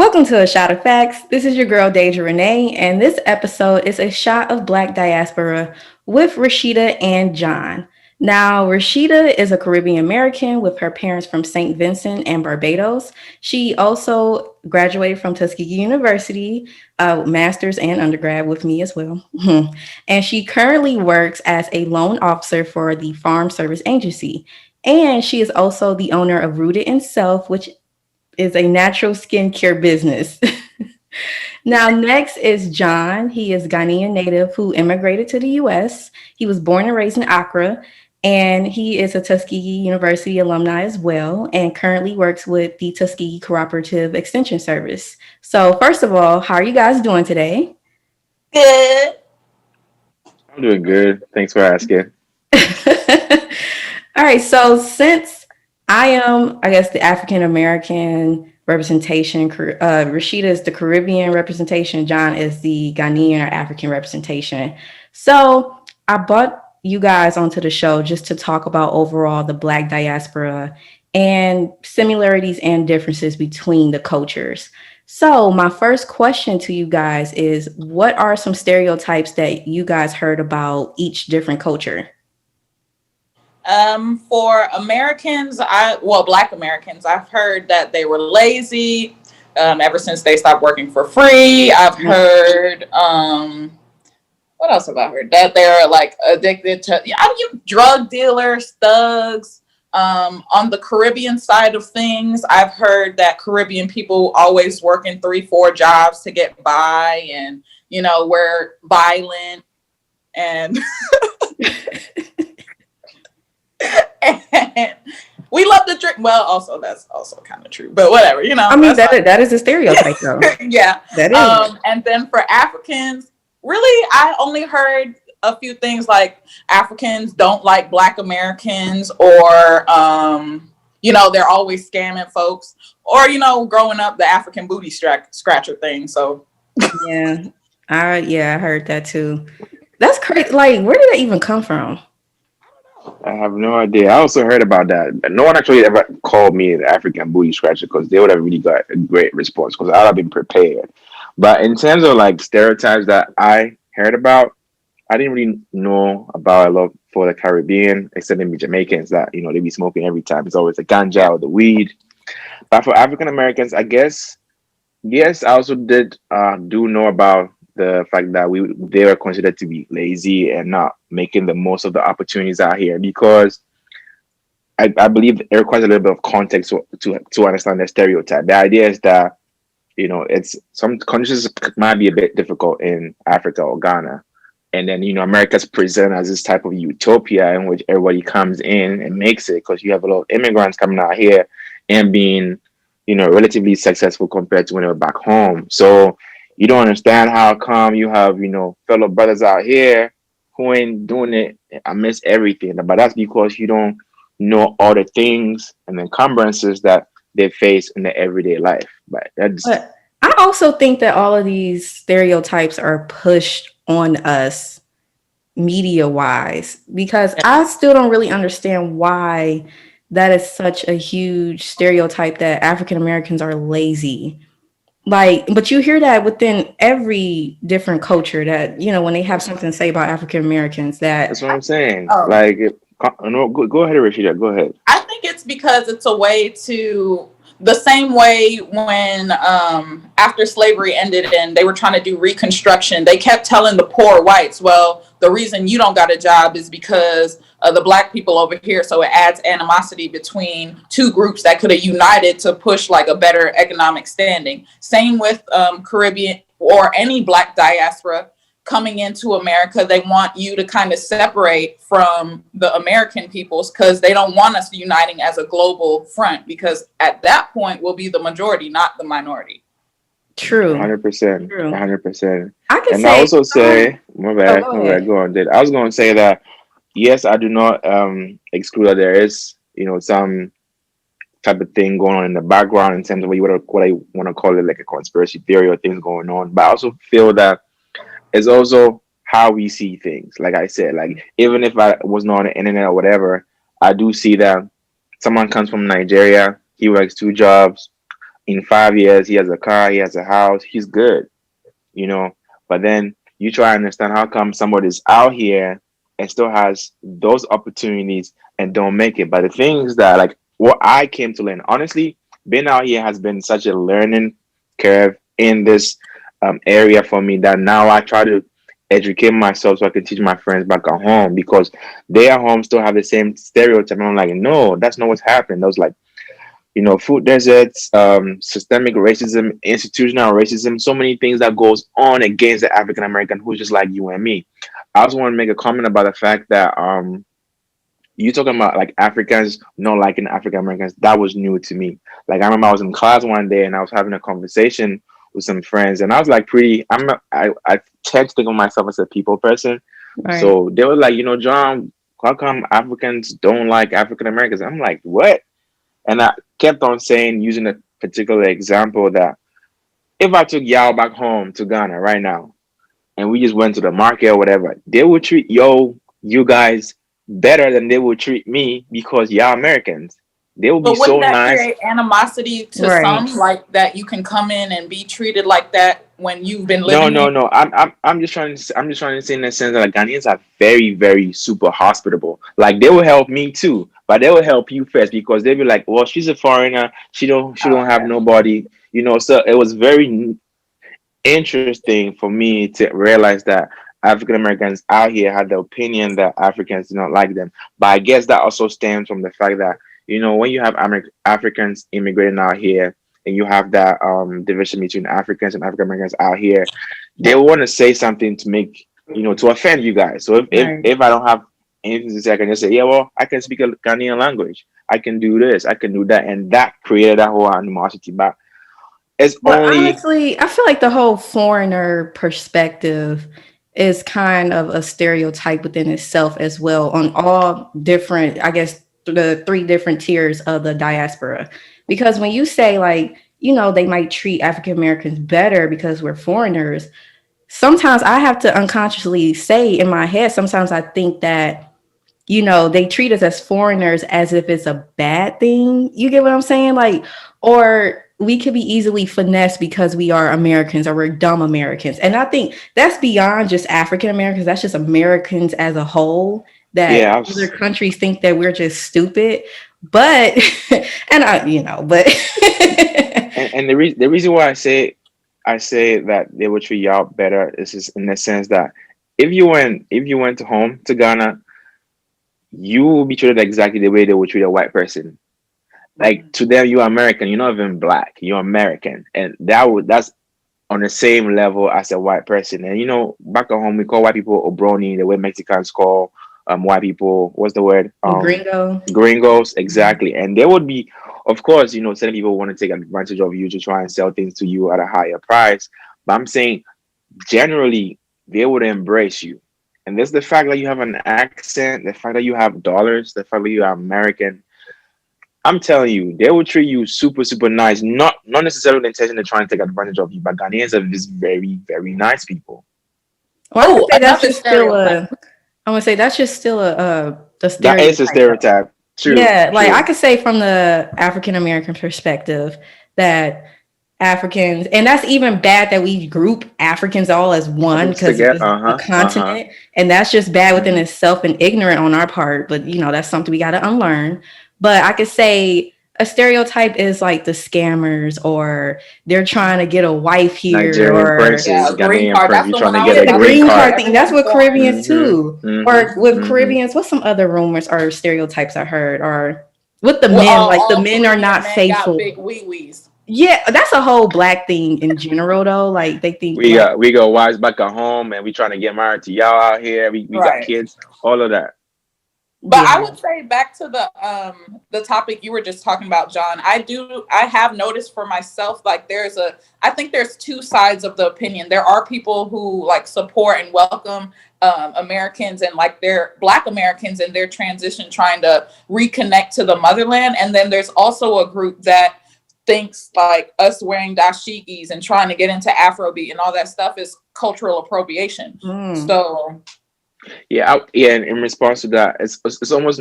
Welcome to A Shot of Facts. This is your girl Deja Renee, and this episode is a shot of Black diaspora with Rashida and John. Now, Rashida is a Caribbean American with her parents from St. Vincent and Barbados. She also graduated from Tuskegee University, master's and undergrad with me as well. And she currently works as a loan officer for the Farm Service Agency. And she is also the owner of Rooted in Self, which is a natural skincare business. Now, next is John. He is Ghanaian native who immigrated to the US. He was born and raised in Accra, and he is a Tuskegee University alumni as well, and currently works with the Tuskegee Cooperative Extension Service. So, first of all, how are you guys doing today? Good. I'm doing good. Thanks for asking. All right, so since I am, I guess, the African American representation, Rashida is the Caribbean representation, John is the Ghanaian or African representation. So I brought you guys onto the show just to talk about overall the Black diaspora and similarities and differences between the cultures. So, my first question to you guys is what are some stereotypes that you guys heard about each different culture? For Americans, Black Americans, I've heard that they were lazy ever since they stopped working for free. I've heard, what else have I heard? That they're like addicted to drug dealers, thugs. On the Caribbean side of things, I've heard that Caribbean people always working 3-4 jobs to get by, and we're violent and and we love to drink. Well, also that's also kind of true, but whatever, I mean, that is a stereotype though. Yeah, that is. And then for Africans, really, I only heard a few things like Africans don't like Black Americans, or they're always scamming folks, or growing up the African booty scratcher thing. So yeah, I heard that too. That's crazy. Like, where did that even come from? I have no idea. I also heard about that, but no one actually ever called me the African booty scratcher because they would have really got a great response because I'd have been prepared. But in terms of like stereotypes that I heard about, I didn't really know about a lot for the Caribbean, except maybe Jamaicans that they be smoking every time. It's always the ganja or the weed. But for African Americans, I guess yes, I also did do know about the fact that they were considered to be lazy and not making the most of the opportunities out here because I believe it requires a little bit of context to understand the stereotype. The idea is that it's some countries might be a bit difficult in Africa or Ghana, and then America's present as this type of utopia in which everybody comes in and makes it because you have a lot of immigrants coming out here and being relatively successful compared to when they were back home. So you don't understand how come you have fellow brothers out here who ain't doing it amidst everything, but that's because you don't know all the things and the encumbrances that they face in their everyday life. But I also think that all of these stereotypes are pushed on us media wise because I still don't really understand why that is such a huge stereotype that African Americans are lazy. Like, but you hear that within every different culture that, when they have something to say about African Americans that's what I'm saying. Oh. Like, no, go ahead, Rashida. Go ahead. I think it's because it's a way to, the same way when after slavery ended and they were trying to do Reconstruction, they kept telling the poor whites, well, the reason you don't got a job is because of the Black people over here. So it adds animosity between two groups that could have united to push like a better economic standing. Same with Caribbean or any Black diaspora coming into America. They want you to kind of separate from the American peoples because they don't want us uniting as a global front, because at that point we'll be the majority, not the minority. True. 100%. 100%. I can and say, I also say, my bad, go on, Did I was going to say that, yes, I do not exclude that there is, some type of thing going on in the background in terms of what I want to call it, like a conspiracy theory or things going on. But I also feel that it's also how we see things. Like I said, like even if I was not on the internet or whatever, I do see that someone comes from Nigeria, he works 2 jobs, in 5 years he has a car, he has a house, he's good, you know. But then you try to understand how come somebody's out here and still has those opportunities and don't make it. But the thing is that, like, what I came to learn, honestly, being out here has been such a learning curve in this area for me, that now I try to educate myself so I can teach my friends back at home, because they at home still have the same stereotype. And I'm like, no, that's not what's happening. Those, like, food deserts, systemic racism, institutional racism, so many things that goes on against the African American who's just like you and me. I also want to make a comment about the fact that you talking about like Africans not liking African Americans. That was new to me. Like, I remember I was in class one day and I was having a conversation with some friends, and I was like, I tend to think of myself as a people person. Right. So they were like, John, how come Africans don't like African Americans? I'm like, what? And I kept on saying, using a particular example, that if I took y'all back home to Ghana right now and we just went to the market or whatever, they would treat you guys better than they would treat me, because y'all Americans. They would be But wouldn't so that nice. create animosity to Right. some, like that you can come in and be treated like that when you've been No, living no, here? no. I'm just trying to say in the sense that, like, Ghanaians are very, very super hospitable. Like, they will help me too, but they will help you first, because they'll be like, well, she's a foreigner. She don't have Okay. nobody. So it was very interesting for me to realize that African Americans out here had the opinion that Africans do not like them. But I guess that also stems from the fact that, when you have Africans immigrating out here, and you have that division between Africans and African Americans out here, they want to say something to make, to offend you guys. So Right. if I don't have anything to say, I can just say, yeah, well, I can speak a Ghanaian language. I can do this, I can do that. And that created that whole animosity. But it's But only. honestly, I feel like the whole foreigner perspective is kind of a stereotype within itself as well, on all different, I guess, the three different tiers of the diaspora. Because when you say, like, they might treat African Americans better because we're foreigners, sometimes I have to unconsciously say in my head, sometimes I think that, they treat us as foreigners as if it's a bad thing. You get what I'm saying? Like, or we could be easily finessed because we are Americans, or we're dumb Americans. And I think that's beyond just African Americans. That's just Americans as a whole, that Yeah, other countries think that we're just stupid. But, and but and the reason why I say that they would treat y'all better is just in the sense that if you went home to Ghana, you will be treated exactly the way they would treat a white person. Like, to them, you're American. You're not even black. You're American, and that's on the same level as a white person. And back at home, we call white people obroni, the way Mexicans call white people. What's the word? gringo. Gringos, exactly. And there would be, of course, certain people want to take advantage of you to try and sell things to you at a higher price. But I'm saying, generally, they would embrace you. And there's the fact that you have an accent, the fact that you have dollars, the fact that you are American. I'm telling you, they will treat you super, super nice. Not necessarily with the intention to try and take advantage of you, but Ghanaians are just very, very nice people. Well, I could Oh, say that's another just still stereotype. a. I would say that's just still a That is a stereotype, though. stereotype. True, Yeah, like I true. could say from the African American perspective that Africans, and that's even bad that we group Africans all as one Groups because together. it's a Uh-huh. Uh-huh. continent, and that's just bad within Hmm. itself and ignorant on our part. But that's something we got to unlearn. But I could say a stereotype is like the scammers, or they're trying to get a wife here, Nigerian or Yeah, princes, a green Ghanaian card. prince. That's You're the trying one to I get was a yeah, the saying. green green Like card card. thing. That's everyone what foreign. Caribbeans Mm-hmm. too. Mm-hmm. Or with Mm-hmm. Caribbeans, what's some other rumors or stereotypes I heard? Or with the Well, men, like the all men are Caribbean not men got faithful. big wee wees. Yeah, that's a whole black thing in general though. Like they think We black. got we got wives back at home, and we trying to get married to y'all out here. We got Right. kids, all of that. But I Yeah. would say back to the topic you were just talking about, John. I have noticed for myself, like I think there's two sides of the opinion. There are people who like support and welcome Americans, and like they're Black Americans in their transition, trying to reconnect to the motherland. And then there's also a group that thinks like us wearing dashikis and trying to get into Afrobeat and all that stuff is cultural appropriation. Mm. So Yeah, yeah. And in response to that, it's almost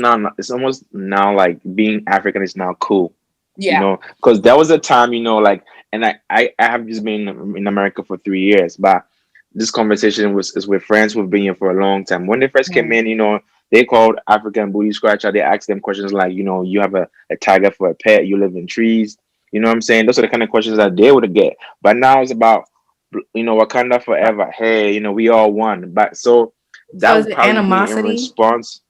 now like being African is now cool. You Yeah. know, because there was a time, you know, like, and I have just been in America for 3 years, but this conversation is with friends who've been here for a long time. When they first came Right. in, you know, they called African booty scratcher. They asked them questions like, you know, you have a tiger for a pet, you live in trees. You know what I'm saying? Those are the kind of questions that they would get. But now it's about, you know, Wakanda forever. Hey, you know, we all won. But so that So is would it probably be in animosity? response.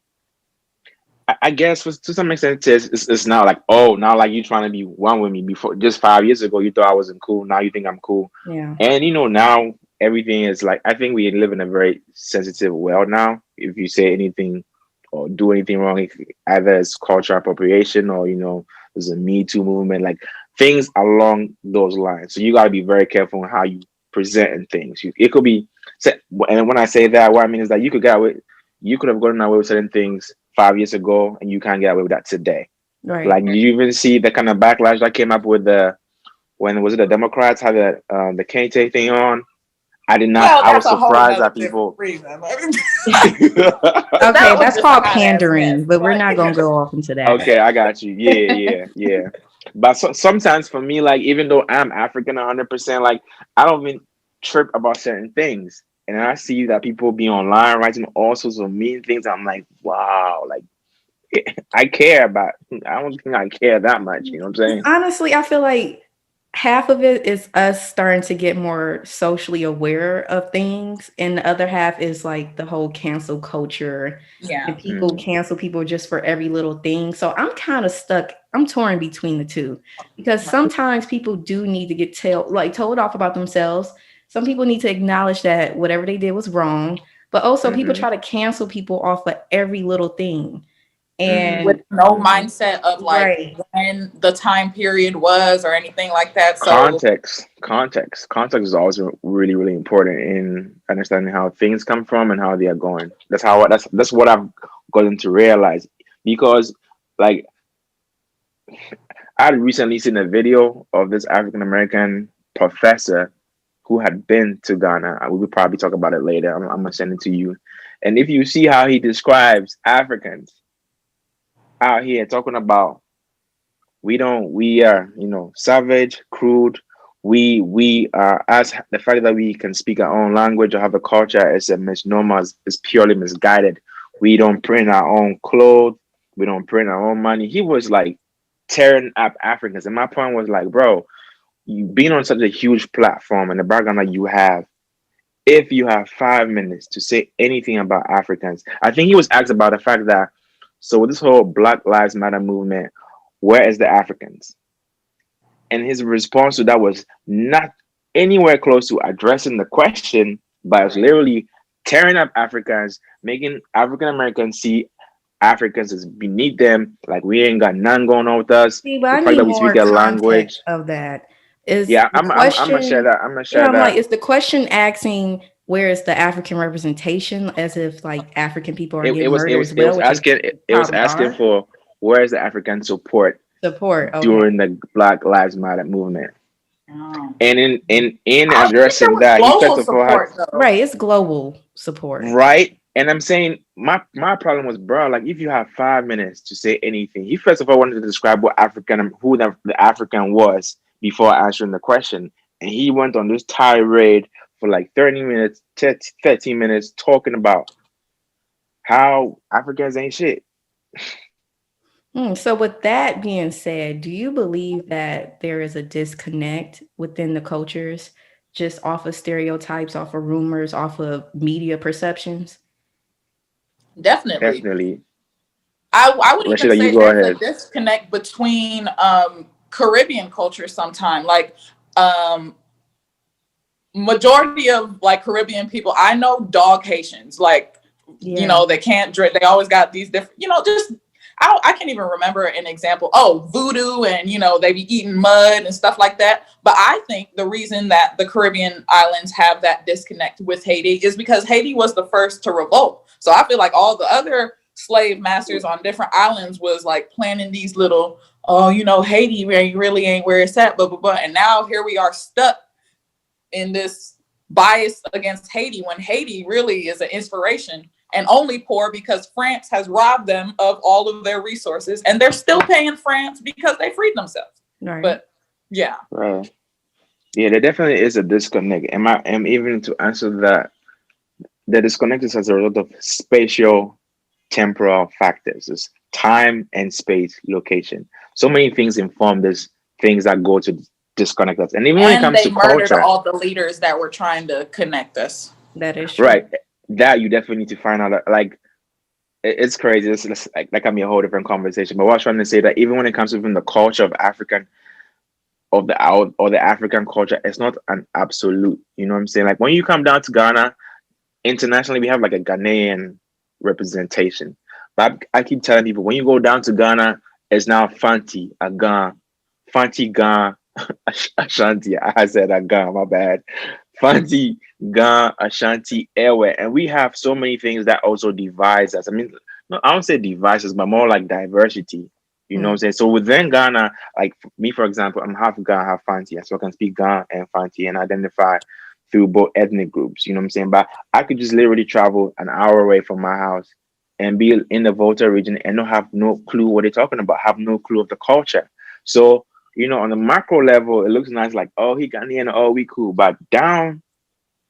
I guess to some extent it's now like, oh, now like you trying to be one with me. Before, just 5 years ago you thought I wasn't cool, now you think I'm cool. Yeah. And you know, now everything is like, I think we live in a very sensitive world now. If you say anything or do anything wrong, either it's cultural appropriation, or you know, there's a Me Too movement, like things along those lines. So you got to be very careful on how you present things. It could be, and when I say that, what I mean is that you could have gotten away with certain things 5 years ago, and you can't get away with that today. Right. Like, did you even see the kind of backlash that came up with the, when was it the Democrats had the Kente thing on? I did not. Well, I that's was a whole surprised nother that different people. reason. Okay, That was that's just a called hot ass mess. pandering, but we're not gonna Like, go off into that. Okay, I got you. Yeah. But sometimes for me, like, even though I'm African 100%, like, I don't even trip about certain things. And I see that people be online writing all sorts of mean things. I'm like, wow, like, I care about. I don't think I care that much. You know what I'm saying? Honestly, I feel like half of it is us starting to get more socially aware of things, and the other half is like the whole cancel culture and yeah. people Mm. cancel people just for every little thing. So I'm kind of stuck. I'm torn between the two because sometimes people do need to get told off about themselves. Some people need to acknowledge that whatever they did was wrong, but also people Mm-hmm. try to cancel people off of every little thing. Mm-hmm. With And no mindset of like right. when the time period was or anything like that. So Context is always really important in understanding how things come from and how they are going. That's what I've gotten to realize, because like I had recently seen a video of this African American professor who had been to Ghana. We will probably talk about it later. I'm gonna send it to you. And if you see how he describes Africans out here, talking about, we are, you know, savage, crude. We are, as the fact that we can speak our own language or have a culture is a misnomer, is purely misguided. We don't print our own clothes, we don't print our own money. He was like tearing up Africans. And my point was like, bro, you being on such a huge platform and the background that you have, if you have 5 minutes to say anything about Africans. I think he was asked about the fact that, so with this whole Black Lives Matter movement, where is the Africans? And his response to that was not anywhere close to addressing the question, but was right. literally tearing up Africans, making African Americans see Africans as beneath them, like we ain't got none going on with us. See, but The I fact need that we speak more a context language. of that. Is Yeah, the I'm gonna share question, that. I'm gonna yeah, share I'm like, that. is the question asking where is the African representation as if like African people are getting murdered as It well, was which they asking, it was probably asking are. for where is the African support Support. Okay. during the Black Lives Matter movement. Oh. And in I think there addressing was that, he first global of all had, support though. Right. It's global support. right? And I'm saying my problem was, bro, like if you have 5 minutes to say anything, he first of all wanted to describe what African, who the African was before answering the question. And he went on this tirade for like 30 minutes, 13 minutes talking about how Africans ain't shit. So with that being said, do you believe that there is a disconnect within the cultures just off of stereotypes, off of rumors, off of media perceptions? Definitely. Definitely. I would even Rashida, you say go there's a ahead. disconnect between Caribbean culture sometime. Like majority of like Caribbean people, I know dog Haitians. Like, you Yeah. know, they can't drink. They always got these different, you know, just I can't even remember an example. Oh, voodoo, and you know, they be eating mud and stuff like that. But I think the reason that the Caribbean islands have that disconnect with Haiti is because Haiti was the first to revolt. So I feel like all the other slave masters on different islands was like planning these little, oh, you know, Haiti really ain't where it's at, blah blah blah. And now here we are stuck in this bias against Haiti when Haiti really is an inspiration and only poor because France has robbed them of all of their resources, and they're still paying France because they freed themselves. Right. But yeah. Right. Yeah, there definitely is a disconnect. And even to answer that, the disconnect is as a result of spatial temporal factors. It's time and space, location. So many things inform this things that go to disconnect us. And even when it And comes they to murdered culture, all the leaders that were trying to connect us. That is true. right? That you definitely need to find out. Like it's crazy. It's like that can be a whole different conversation. But what I was trying to say that even when it comes to even the culture of African of the out or the African culture, it's not an absolute. You know what I'm saying? Like when you come down to Ghana, internationally we have like a Ghanaian representation. But I keep telling people when you go down to Ghana, it's now Fanti, Agan, Fanti Gan, Ashanti. I said Agan, my bad. Fanti, Gan, Ashanti, Ewe. And we have so many things that also divides us. I mean, no, I don't say divides us, but more like diversity. You know what I'm saying? So within Ghana, like me, for example, I'm half Gan, half Fanti. So I can speak Gan and Fanti and identify through both ethnic groups. You know what I'm saying? But I could just literally travel an hour away from my house and be in the Volta region and not have no clue what they're talking about, have no clue of the culture. So, you know, on the macro level, it looks nice, like, oh, he Ghanaian, oh, we cool. But down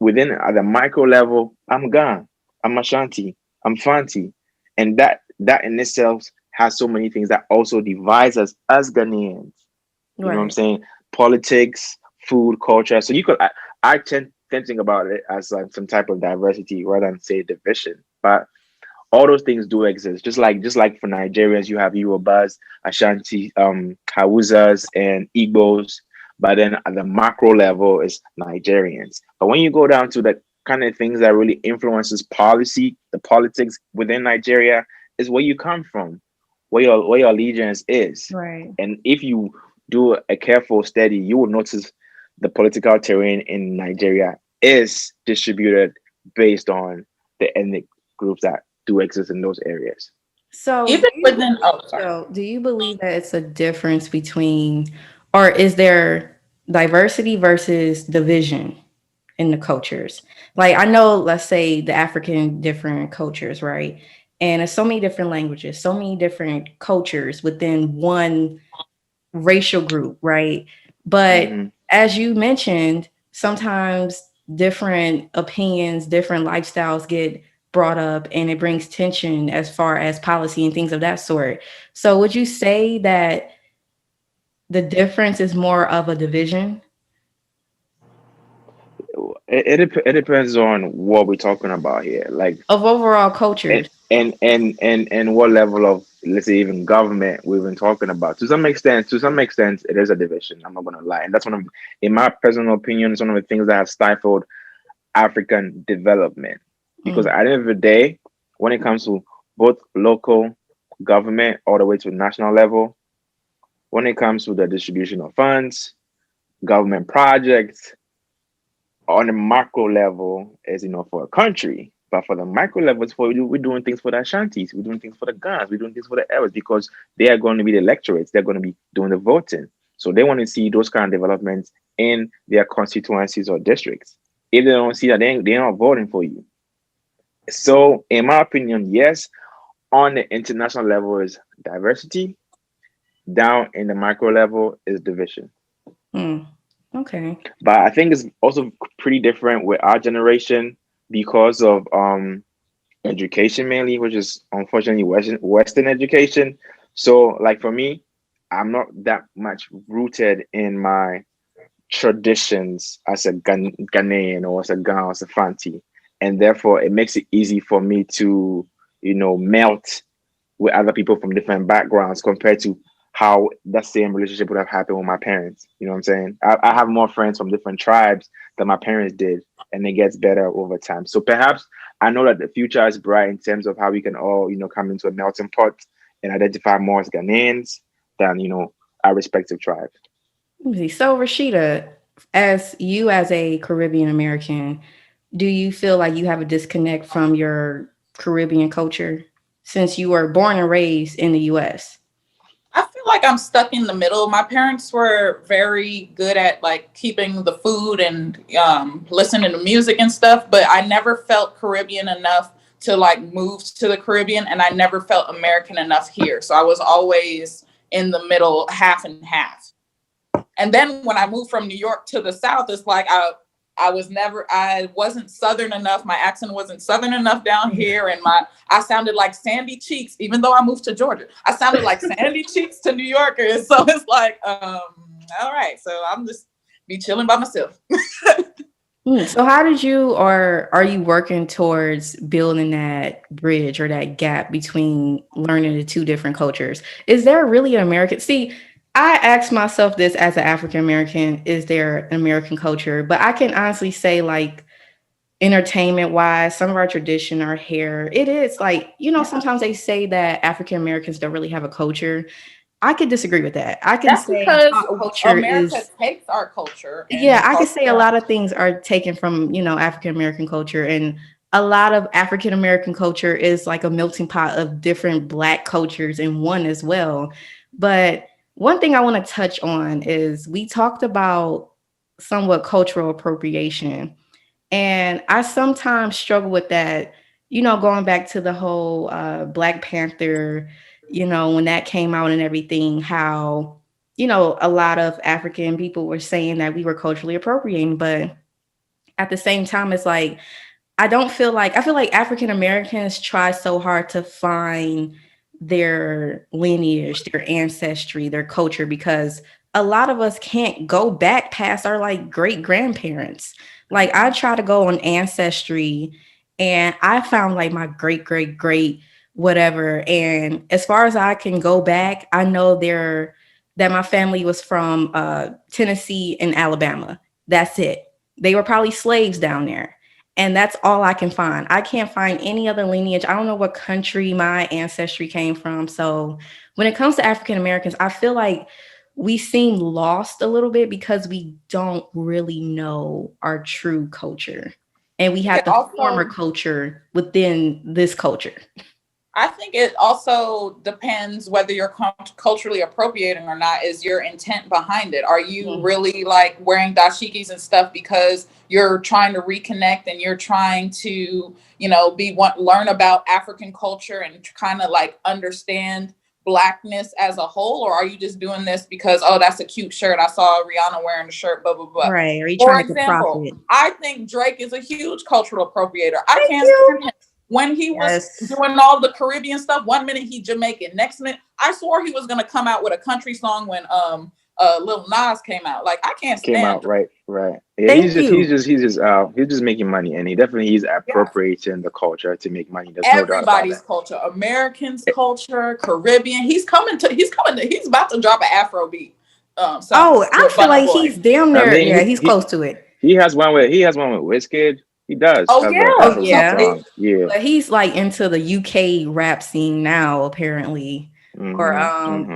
within at the micro level, I'm Gan, I'm Ashanti, I'm Fanti. And that in itself has so many things that also divides us as Ghanaians. You know what I'm Right. saying? Politics, food, culture. So I tend to think about it as like some type of diversity rather than say division. But all those things do exist. Just like for Nigerians, you have Yorubas, Ashanti, Hausas, and Igbos. But then at the macro level, it's Nigerians. But when you go down to the kind of things that really influences policy, the politics within Nigeria, is where you come from, where your allegiance is. Right. And if you do a careful study, you will notice the political terrain in Nigeria is distributed based on the ethnic groups that do exist in those areas. So, Even within, oh, sorry. do you believe that it's a difference between, or is there diversity versus division in the cultures? Like, I know, let's say the African different cultures, right? And there's so many different languages, so many different cultures within one racial group, right? But Hmm. as you mentioned, sometimes different opinions, different lifestyles get brought up and it brings tension as far as policy and things of that sort. So would you say that the difference is more of a division It depends on what we're talking about here, like of overall cultures? and what level of, let's say, even government we've been talking about. To some extent, it is a division. I'm not gonna lie, and that's one of, in my personal opinion, it's one of the things that have stifled African development. Because Mm, at the end of the day, when it comes to both local government all the way to national level, when it comes to the distribution of funds, government projects, on the macro level is, for a country. But for the micro levels, we're doing things for the Ashantis, we're doing things for the Ghans, we're doing things for the Arabs because they are going to be the electorates, they're going to be doing the voting. So they want to see those kind of developments in their constituencies or districts. If they don't see that, they're not voting for you. So, in my opinion, yes, on the international level is diversity, down in the micro level is division. mm, okay. But I think it's also pretty different with our generation because of education mainly, which is unfortunately Western education. So like for me, I'm not that much rooted in my traditions as a Ghanaian or as a Ghan or as a Fanti. And therefore it makes it easy for me to, melt with other people from different backgrounds compared to how that same relationship would have happened with my parents. You know what I'm saying? I have more friends from different tribes than my parents did, and it gets better over time. So perhaps I know that the future is bright in terms of how we can all, come into a melting pot and identify more as Ghanaians than, our respective tribes. Let me see. So Rashida, as a Caribbean American, do you feel like you have a disconnect from your Caribbean culture since you were born and raised in the US? I feel like I'm stuck in the middle. My parents were very good at like keeping the food and listening to music and stuff, but I never felt Caribbean enough to like move to the Caribbean, and I never felt American enough here. So I was always in the middle, half and half. And then when I moved from New York to the South, it's like I wasn't Southern enough. My accent wasn't Southern enough down here. And I sounded like Sandy Cheeks, even though I moved to Georgia. I sounded like Sandy Cheeks to New Yorkers. So it's like, all right. So I'm just be chilling by myself. So how did you, or are you working towards building that bridge or that gap between learning the two different cultures? Is there really an American? See, I ask myself this as an African American, is there an American culture? But I can honestly say, like, entertainment wise, some of our tradition, our hair, it is like, sometimes they say that African Americans don't really have a culture. I could disagree with that. I can That's say because pop culture America is, takes our culture yeah, and I could calls say a lot of things are taken from, African American culture, and a lot of African American culture is like a melting pot of different Black cultures in one as well. But one thing I want to touch on is we talked about somewhat cultural appropriation. And I sometimes struggle with that, going back to the whole Black Panther, when that came out and everything, how, a lot of African people were saying that we were culturally appropriating. But at the same time, it's like, I feel like African Americans try so hard to find their lineage, their ancestry, their culture, because a lot of us can't go back past our like great grandparents. Like I try to go on Ancestry and I found like my great whatever. And as far as I can go back, I know that my family was from Tennessee and Alabama. That's it. They were probably slaves down there. And that's all I can find. I can't find any other lineage. I don't know what country my ancestry came from. So when it comes to African Americans, I feel like we seem lost a little bit because we don't really know our true culture. And we have to form our culture within this culture. I think it also depends whether you're culturally appropriating or not, is your intent behind it. Are you really like wearing dashikis and stuff because you're trying to reconnect and you're trying to, learn about African culture and kind of like understand Blackness as a whole? Or are you just doing this because, oh, that's a cute shirt, I saw Rihanna wearing the shirt, blah, blah, blah. Right. Are you For trying to example, profit? I think Drake is a huge cultural appropriator. I can't stand him. When he was doing all the Caribbean stuff, one minute he Jamaican, next minute I swore he was gonna come out with a country song when Lil Nas came out. Like I can't stand. Came out right. Yeah, he's just making money, and he's appropriating the culture to make money. There's no doubt about Everybody's that. culture, Americans' culture, Caribbean. He's he's about to drop an Afro beat. I feel like he's damn near. I mean, he's close to it. He has one with Wizkid. He does. Oh yeah. Song. Yeah. But he's like into the UK rap scene now, apparently. Or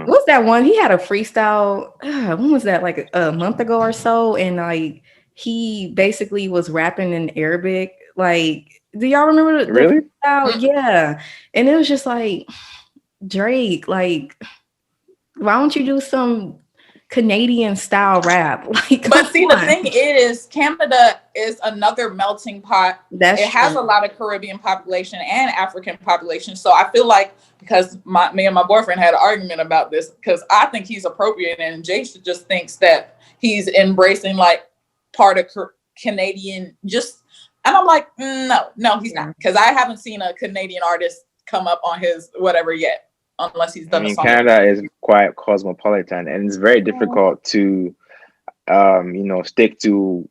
what's that one? He had a freestyle. When was that? Like a month ago or so, and like he basically was rapping in Arabic. Like, do y'all remember the really? freestyle? Yeah, and it was just like Drake. Like, why don't you do some Canadian style rap? Like, but see, the thing is, Canada is another melting pot. It has a lot of Caribbean population and African population. So I feel like, because me and my boyfriend had an argument about this, because I think he's appropriating, and Jason just thinks that he's embracing like part of Canadian. And I'm like, no, he's not, because I haven't seen a Canadian artist come up on his whatever yet. Unless he's done a song. Canada is quite cosmopolitan, and it's very difficult to, stick to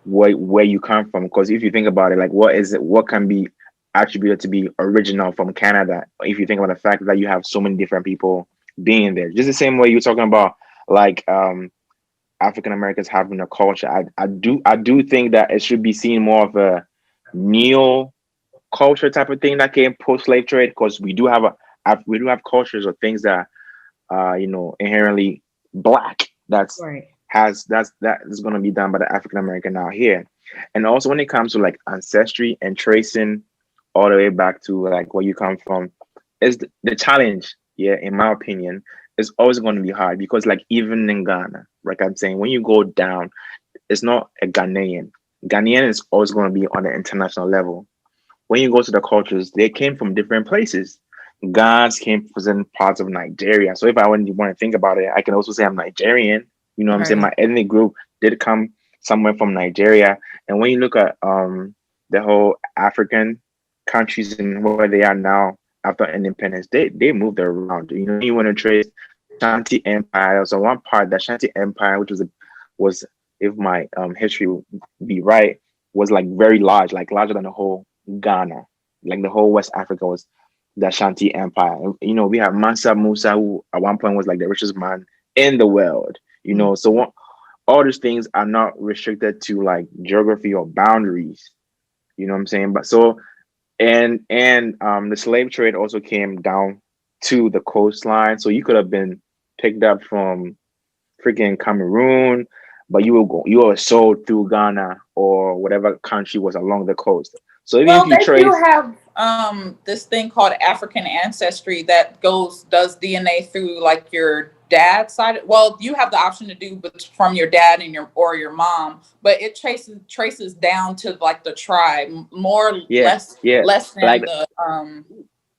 where you come from. Because if you think about it, like what can be attributed to be original from Canada? If you think about the fact that you have so many different people being there, just the same way you're talking about, like African Americans having a culture. I do think that it should be seen more of a neo culture type of thing that came post slave trade, because we do have cultures or things that are inherently Black that is going to be done by the African American out here. And also when it comes to like ancestry and tracing all the way back to like where you come from, is the challenge, in my opinion, is always going to be hard, because like even in Ghana, like I'm saying, when you go down, it's not a Ghanaian is always going to be on the international level. When you go to the cultures, they came from different places. Ghans came from parts of Nigeria. So if I want to think about it, I can also say I'm Nigerian, You know what I'm saying? Right. My ethnic group did come somewhere from Nigeria. And when you look at the whole African countries and where they are now after independence, they moved around. You know, you want to trace Shanti Empire. So one part, the Shanti Empire, which was if my history would be right, was like very large, like larger than the whole Ghana. Like the whole West Africa was the Shanti Empire. And, you know, we have Mansa Musa, who at one point was like the richest man in the world. You know, so all these things are not restricted to like geography or boundaries. You know what I'm saying? But so and the slave trade also came down to the coastline. So you could have been picked up from freaking Cameroon, but you were sold through Ghana or whatever country was along the coast. So even if Well, you they do trace, have this thing called African ancestry that does DNA through like your dad's side. Well, you have the option to do from your dad and your mom, but it traces down to like the tribe, more yeah, yeah, less than like the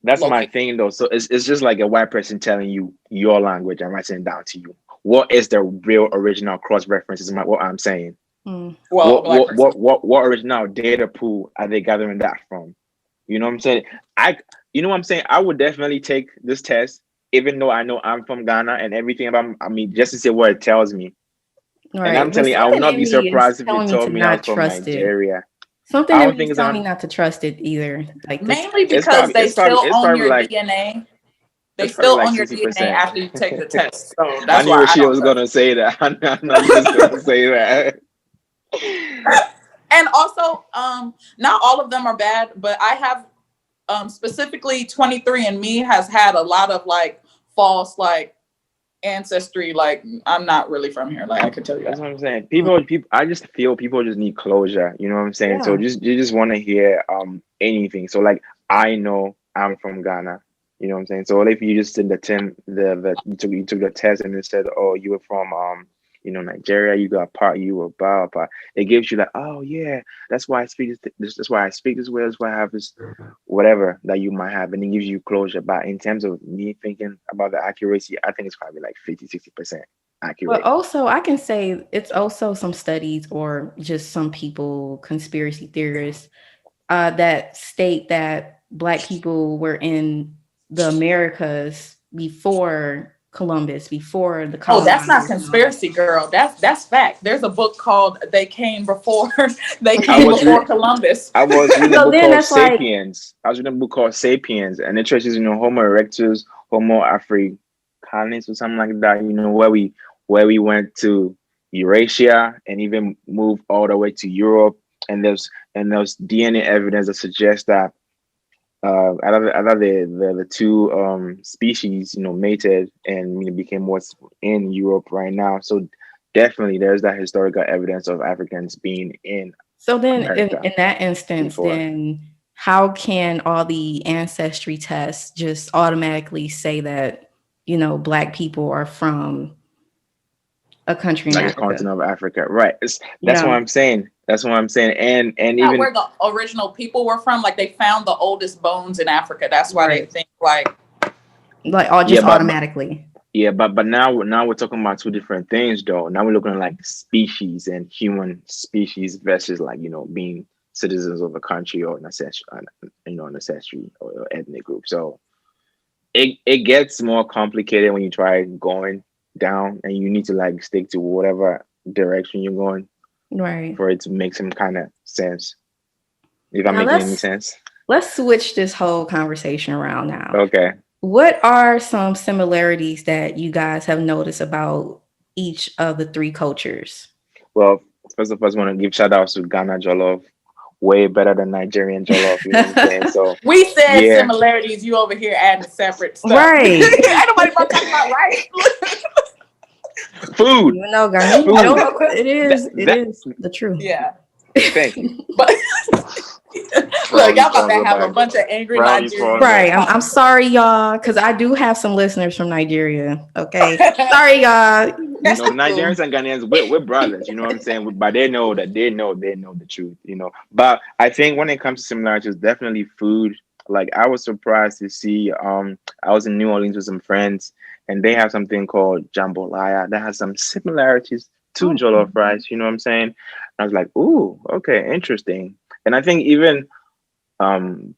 that's my location. thing though. So it's just like a white person telling you your language and writing it down to you. What is the real original cross reference? Is what I'm saying. Mm. Well, a black person. What original data pool are they gathering that from? You know what I'm saying? You know what I'm saying? I would definitely take this test, even though I know I'm from Ghana and everything about, I mean, just to see what it tells me. And I'm Right. But telling you, I will something not in be me is surprised if it telling me to told me I was not from trust it. Nigeria. Something I in don't me think is it's telling me on. not to trust it either. Like this. Mainly because It's own probably your like DNA. They it's probably still like own your sixty DNA percent. after you take the test. So I that's knew why I Rashida don't was trust gonna say that. I know you was gonna say that. it. And also, not all of them are bad, but I have specifically 23andMe has had a lot of like false like ancestry. Like I'm not really from here. Like I can tell you That's that. what I'm saying. Mm. People. I just feel people just need closure. You know what I'm saying? So Yeah. you just want to hear anything. So like I know I'm from Ghana. You know what I'm saying? So if you just did the you took the test and it said, oh, you were from Nigeria. You got part. You were blah blah. It gives you like, oh yeah, that's why I speak this. That's why I speak this way. That's why I have this whatever that you might have, and it gives you closure. But in terms of me thinking about the accuracy, I think it's probably like 50-60% But accurate. also, I can say it's also some studies or just some people, conspiracy theorists, that state that Black people were in the Americas before Columbus, before the Oh, that's not colonizers and all that. conspiracy, girl. That's fact. There's a book called "They Came Before." They I came was before re- Columbus. I was reading a So book then called that's like, Sapiens. I was reading a book called Sapiens, and it traces, Homo erectus, Homo africanus, or something like that. Where we went to Eurasia and even moved all the way to Europe. And there's DNA evidence that suggests that out of the two species, mated and became what's in Europe right now. So definitely, there's that historical evidence of Africans being in so then America in that instance, before. then how can all the ancestry tests just automatically say that, Black people are from a country in Like the Africa? continent of Africa, right? That's what Yeah. I'm saying. That's what I'm saying. And Not even where the original people were from. Like they found the oldest bones in Africa. That's why they Right. think like Like all yeah, just but automatically. yeah, but now we're talking about two different things, though. Now we're looking at like species and human species versus like being citizens of a country or an ancestry, an ancestry or ethnic group. So it gets more complicated when you try going down, and you need to like stick to whatever direction you're going Right. for it to make some kind of sense. If I'm Now making any let's sense. let's switch this whole conversation around now. Okay. What are some similarities that you guys have noticed about each of the three cultures? Well, first of all, I want to give shout outs to Ghana Jollof. Way better than Nigerian Jollof, you know what I'm saying? So we said yeah, similarities. You over here adding separate stuff. Right. Ain't nobody about to talk about rice. food, Even though Ghanaian food. Jollof, it That is it that is the truth. Yeah, thank you. but look, Proudly y'all about to sponsored have a by bunch of angry proudly Nigerians in sponsored. the Right. I'm comments. sorry, y'all, because I do have some listeners from Nigeria. Okay. Sorry, y'all. We No, still cool. Nigerians and Ghanaians, we're brothers, you know what I'm saying? But they know that they know the truth. But I think when it comes to similarities, definitely food. Like I was surprised to see. I was in New Orleans with some friends, and they have something called jambalaya that has some similarities to Oh, jollof rice. You know what I'm saying? I was like, ooh, okay, interesting. And I think even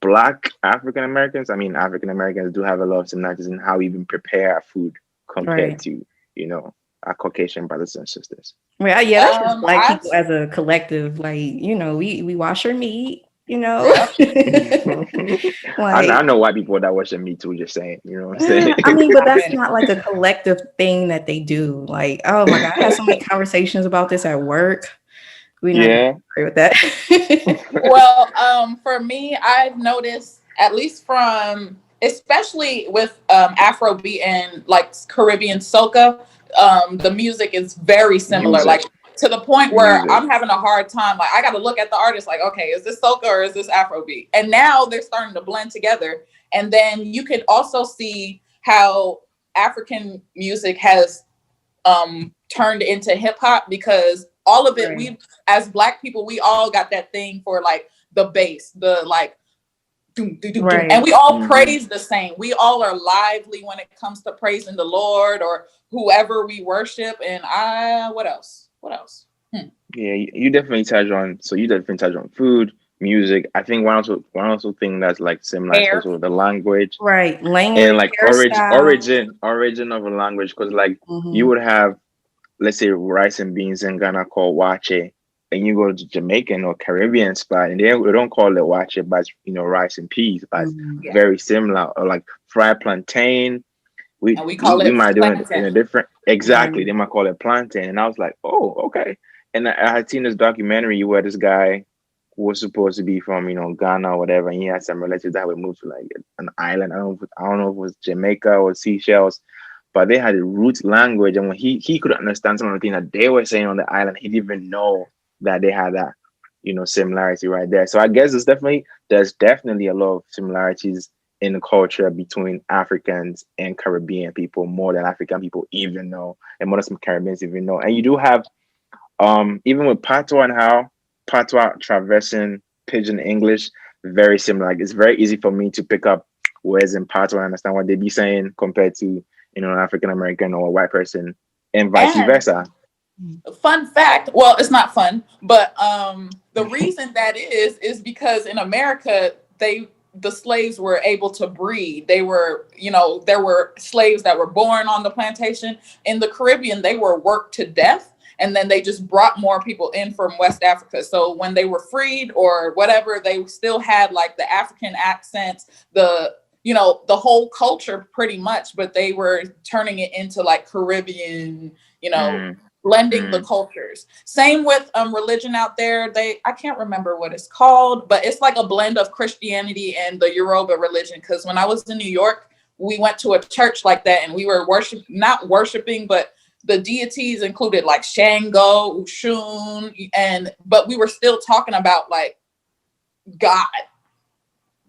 Black African Americans, I mean, African Americans do have a lot of similarities in how we even prepare our food compared right. to, our Caucasian brothers and sisters. Well, yeah, that's just Black I people as a collective. Like, we wash our meat, Yep. I like, know white people that watch me too, just saying, you know what I'm saying? I mean, but Not that's many. not like a collective thing that they do. Like, oh my God, I had so many conversations about this at work. We're not gonna Yeah. agree with that. Well, for me, I've noticed at least from especially with Afrobeat and like Caribbean soca, the music is very similar. Music. Like to the point where Music. I'm having a hard time. Like I got to look at the artist. Like, okay, is this soca or is this Afrobeat? And now they're starting to blend together. And then you could also see how African music has turned into hip hop because all of it, Right. we as Black people, we all got that thing for like the bass, the like doom, doom, doom, doom. And Right. we all Hmm. praise the same. We all are lively when it comes to praising the Lord or whoever we worship. And what else? What else? Yeah, you definitely touch on. So you definitely touch on food, music. I think one also thing that's like similar is Hair. also the language Right. and Language, like hairstyle. origin of a language. Because like you Hmm. would have, let's say, rice and beans in Ghana called wache, and you go to Jamaican or Caribbean spot, and they don't call it wache, but it's, rice and peas, but it's Hmm. Yeah. very similar. Or like fried plantain. We And we we, call we it might do it in a plantain. different, exactly. Right. They might call it plantain, and I was like, oh, okay. And I had seen this documentary where this guy was supposed to be from Ghana or whatever, and he had some relatives that would move to like an island. I don't know if it was Jamaica or Seychelles, but they had a root language, and when he could understand some of the things that they were saying on the island, he didn't even know that they had that similarity right there. So I guess there's definitely a lot of similarities in the culture between Africans and Caribbean people, more than African people even know, and more than some Caribbeans even know. And you do have even with patois and how patois traversing pidgin English, very similar. Like it's very easy for me to pick up words in patois and understand what they be saying compared to an African American or a white person, and vice And versa. fun fact, well, it's not fun, but the reason that is because in America the slaves were able to breed. They were, there were slaves that were born on the plantation. In the Caribbean, they were worked to death, and then they just brought more people in from West Africa. So when they were freed or whatever, they still had like the African accents, the whole culture pretty much, but they were turning it into like Caribbean, you know, Mm, blending the mm. cultures. Same with religion out there. I can't remember what it's called, but it's like a blend of Christianity and the Yoruba religion. Because when I was in New York, we went to a church like that, and we were not worshiping, but the deities included like Shango, Ushun, but we were still talking about like God.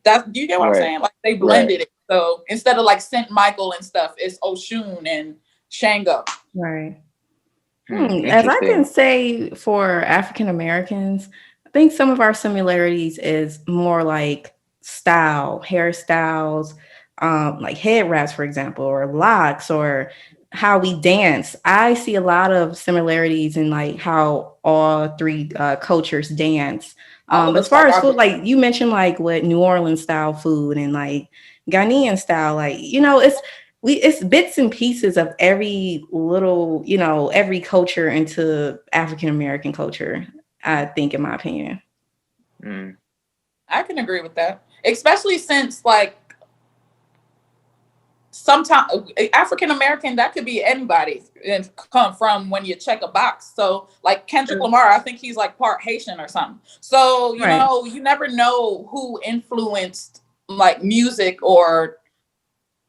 Do you get what I'm Right, saying? Like they right. blended it. So instead of like Saint Michael and stuff, it's Oshun and Shango. Right. As I can Interesting. say for African Americans, I think some of our similarities is more like style, hairstyles, like head wraps, for example, or locks, or how we dance. I see a lot of similarities in like how all three cultures dance. All of As us far got as our food, like you mentioned, like what New Orleans style food and like Ghanaian style, like it's bits and pieces of every little, every culture into African American culture, I think, in my opinion. Mm. I can agree with that, especially since like sometimes African American, that could be anybody and come from when you check a box. So like Kendrick True. Lamar, I think he's like part Haitian or something. So Right. you never know who influenced like music or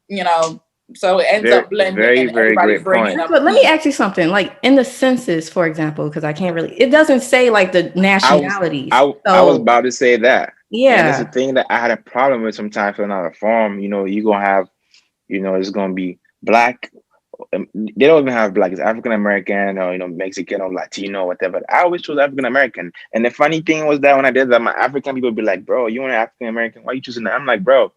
you know. So it ends Very, up blending very, and very everybody great bringing point. That's a what, let me piece. ask you something. Like in the census, for example, because I can't really, it doesn't say like the I was nationalities. I was So about to say that. And it's a yeah, thing that I had a problem with sometimes filling out a form. You're gonna have, it's gonna be black, They don't even have black. It's African American or Mexican or Latino or whatever. I always chose African American. And the funny thing was that when I did that, my African people would be like, "Bro, you want an African American? Why are you choosing that?" I'm like, "Bro,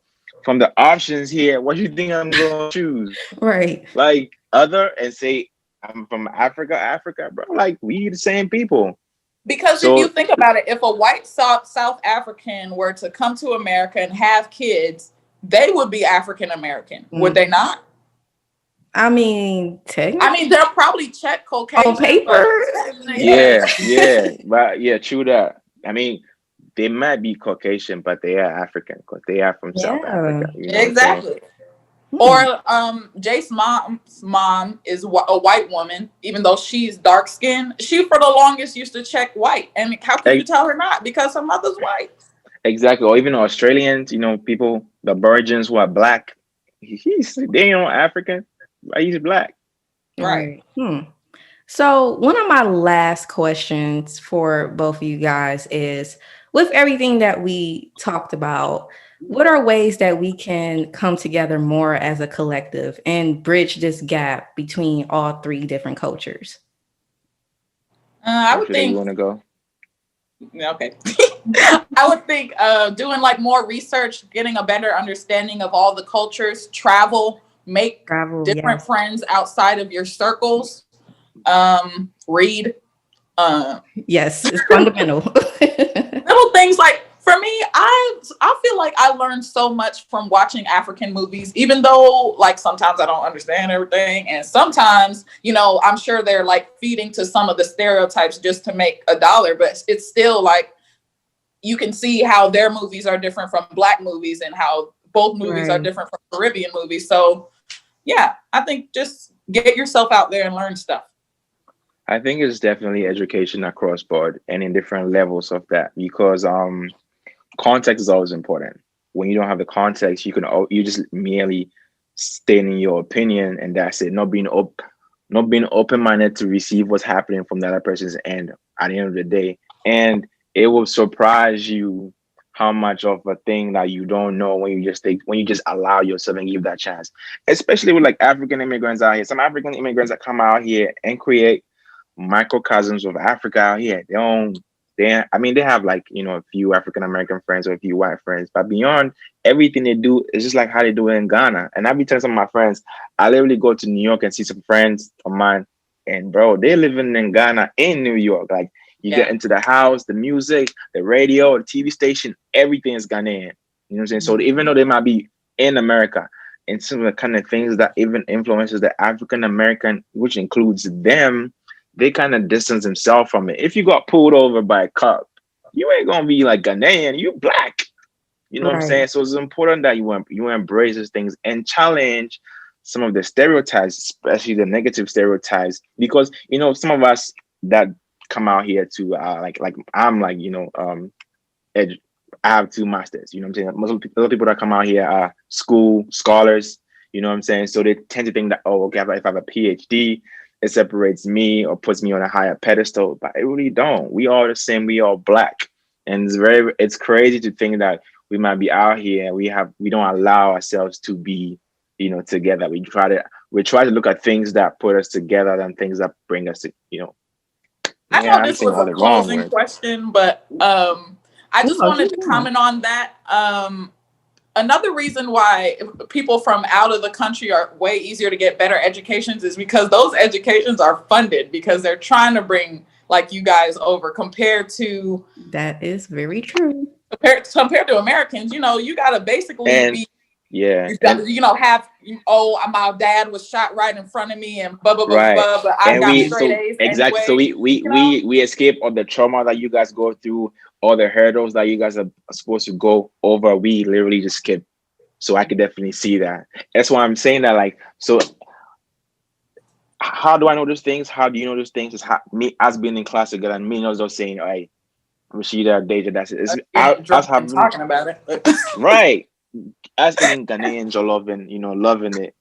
from the options here, what do you think I'm gonna choose? Right. Like other and say I'm from Africa, bro. Like we the same people." Because if you So think about it, if a white South African were to come to America and have kids, they would be African American, would they not? I mean, technically, They'll probably check Caucasian on paper, yeah, but yeah, true that. I mean, they might be Caucasian, but they are African because they are from South yeah. Africa. You know what I'm saying? Exactly. Or Jace's mom is a white woman, even though she's dark skinned. She for the longest used to check white, and how can you tell her not? Because her mother's white. Exactly. Or even Australians, people, the Virgins who are black. They African, but he's black. Right. So one of my last questions for both of you guys is, with everything that we talked about, what are ways that we can come together more as a collective and bridge this gap between all three different cultures? I would think. You want to go? Okay. I would think doing like more research, getting a better understanding of all the cultures, make different friends outside of your circles, read. Yes, it's fundamental. Little things like, for me, I feel like I learned so much from watching African movies, even though like sometimes I don't understand everything. And sometimes, I'm sure they're like feeding to some of the stereotypes just to make a dollar, but it's still like, you can see how their movies are different from Black movies and how both movies are different from Caribbean movies. So yeah, I think just get yourself out there and learn stuff. I think it's definitely education across board and in different levels of that, because context is always important. When you don't have the context, you just merely stating your opinion and that's it. Not being open-minded to receive what's happening from the other person's end at the end of the day. And it will surprise you how much of a thing that you don't know when you just allow yourself and give that chance. Especially with like African immigrants out here. Some African immigrants that come out here and create microcosms of Africa out here. They have like, a few African American friends or a few white friends, but beyond everything they do, it's just like how they do it in Ghana. And I be telling some of my friends, I literally go to New York and see some friends of mine, and bro, they're living in Ghana in New York. Like you get into the house, the music, the radio, the TV station, everything is Ghanaian. You know what I'm saying? So even though they might be in America, and some of the kind of things that even influences the African American, which includes them, they kind of distance themselves from it. If you got pulled over by a cop, you ain't gonna be like Ghanaian, you black. You know what I'm saying? So it's important that you embrace these things and challenge some of the stereotypes, especially the negative stereotypes, because some of us that come out here to like I'm like I have 2 masters. You know what I'm saying? Most of the people that come out here are school scholars. You know what I'm saying? So they tend to think that, oh, okay, if I have a PhD, it separates me or puts me on a higher pedestal, but it really don't. We all the same. We all black, and it's crazy to think that we might be out here and we don't allow ourselves to be, together. We try to look at things that put us together than things that bring us to, I know this was a closing question, but I just wanted to comment on that. Another reason why people from out of the country are way easier to get better educations is because those educations are funded, because they're trying to bring like you guys over, compared to. That is very true. Compared to Americans, you gotta basically be. Yeah. You gotta, have. My dad was shot right in front of me, and blah blah blah blah. But I got straight A's exactly. Anyway, so we escape all the trauma that you guys go through, all the hurdles that you guys are supposed to go over. We literally just skip. So I could definitely see that. That's why I'm saying that. Like, so how do I know those things? How do you know those things? It's me as being in class together, and me not just saying, "Hey, Rashida, Deja, that's it." Us having talking about it, right? Us being Ghanaians are loving it.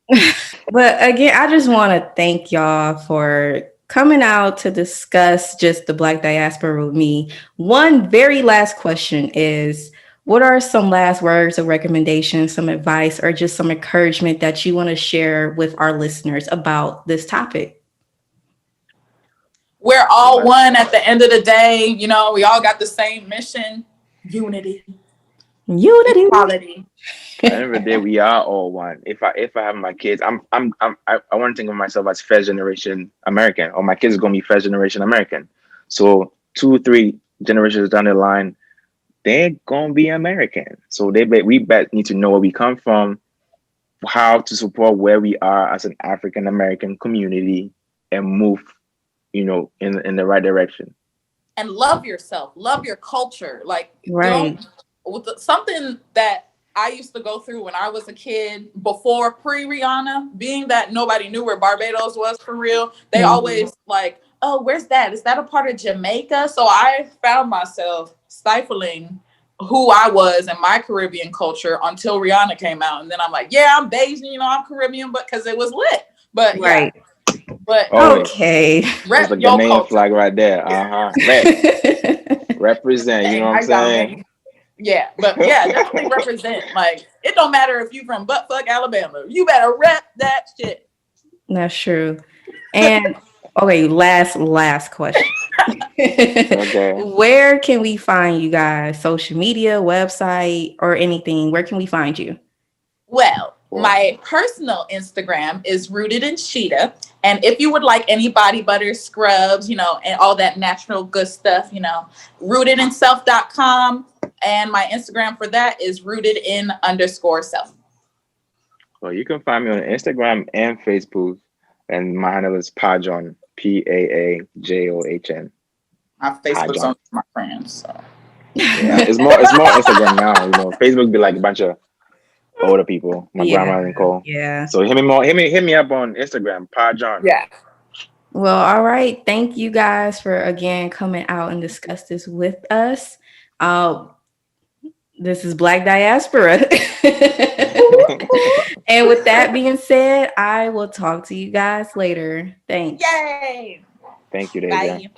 But again, I just want to thank y'all for coming out to discuss just the Black diaspora with me. One very last question is, what are some last words of recommendation, some advice, or just some encouragement that you want to share with our listeners about this topic? We're all one at the end of the day. You know, we all got the same mission: unity, Unity. equality. At the end of the day, we are all one. If I have my kids, I want to think of myself as first generation American, or my kids are gonna be first generation American. So 2, 3 generations down the line, they're gonna be American. So we need to know where we come from, how to support where we are as an African American community, and move, in the right direction. And love yourself, love your culture. Like, Right. something that I used to go through when I was a kid, before pre-Rihanna, being that nobody knew where Barbados was for real. They always like, oh, where's that? Is that a part of Jamaica? So I found myself stifling who I was and my Caribbean culture until Rihanna came out. And then I'm like, yeah, I'm Bayesian, I'm Caribbean, but because it was lit. But Right. yeah, but Okay. There's a Ghanaian flag right there. Represent, you know what I'm saying? Yeah, but yeah, definitely represent. Like, it don't matter if you from buttfuck Alabama. You better rep that shit. That's true. And okay, last question. Okay. Where can we find you guys? Social media, website, or anything? Where can we find you? Well, my personal Instagram is Rooted in Sheeta. And if you would like any body butter, scrubs, and all that natural good stuff, rootedinself.com. And my Instagram for that is rootedin_self. Well, you can find me on Instagram and Facebook. And my handle is Pajon, Paajohn. My Facebook's on my friends. So. Yeah, it's more Instagram now. Facebook be like a bunch of older people, my grandma and co. Yeah. So hit me up on Instagram, Pajon. Yeah. Well, all right. Thank you guys for again coming out and discuss this with us. This is Black Diaspora. And with that being said, I will talk to you guys later. Thanks. Yay. Thank you, Deja. Bye.